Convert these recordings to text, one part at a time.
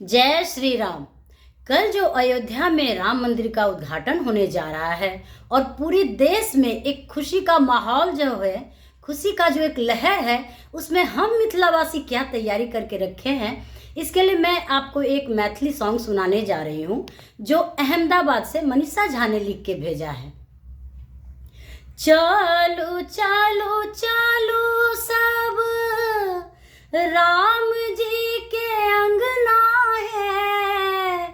जय श्री राम। कल जो अयोध्या में राम मंदिर का उद्घाटन होने जा रहा है और पूरे देश में एक खुशी का माहौल जो है, खुशी का जो एक लहर है, उसमें हम मिथिलावासी क्या तैयारी करके रखे हैं, इसके लिए मैं आपको एक मैथिली सॉन्ग सुनाने जा रही हूँ जो अहमदाबाद से मनीषा झा ने लिख के भेजा है। चलो चलो चलो सब राम जी के अंगना है,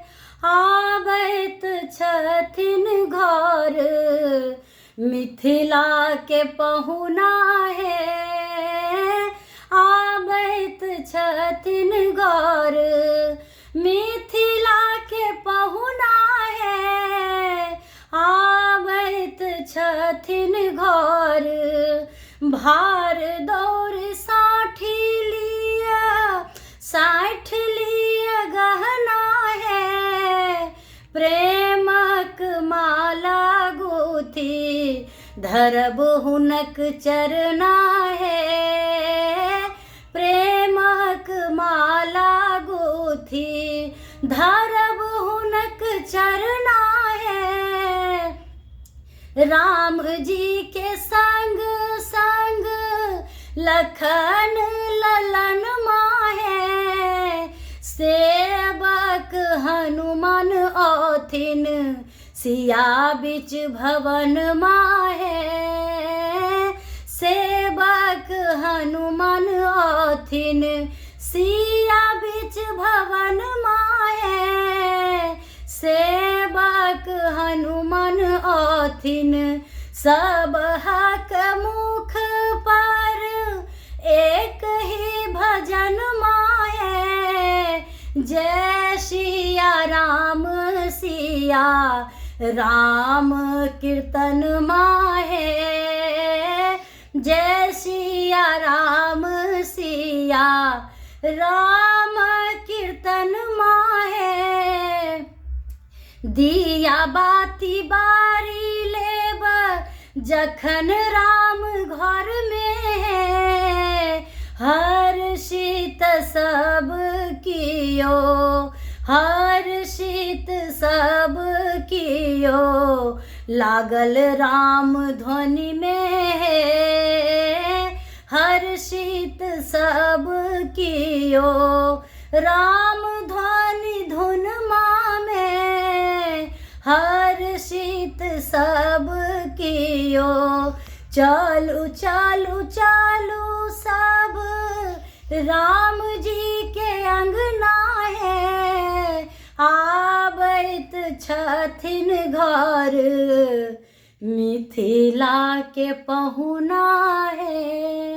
आबैत छथिन घर मिथिला के पहुना है, आबैत छथिन घर मिथिला के पहुना है, आबैत छथिन घर भार दौर 60 लिया गहना है, प्रेमक माला गुथी धरब हुनक चरना है, प्रेमक माला गुथी धरब हुनक चरना है। राम जी के संग संग लखन ललन माहे, सेवक हनुमान औथिन सिया बिच भवन माहे, सेवक हनुमान औथिन सिया बिच भवन माहे, सेवक हनुमान औथिन सब हक मुख पर एक ही भजन माहे, जय सिया राम कीर्तन माहे, जय सिया राम कीर्तन माहे। दिया बाती बारी लेब जखन राम घर में है, हर्षित सब कियो, हर्षित सब कियो, लागल राम ध्वनि में है, हर्षित सब कियो, राम ध्वनि धुन में हर्षित सब कियो। चलू चलू चलू सब राम जी के अंगना है, आबैत छथिन घर मिथिला के पहुना है।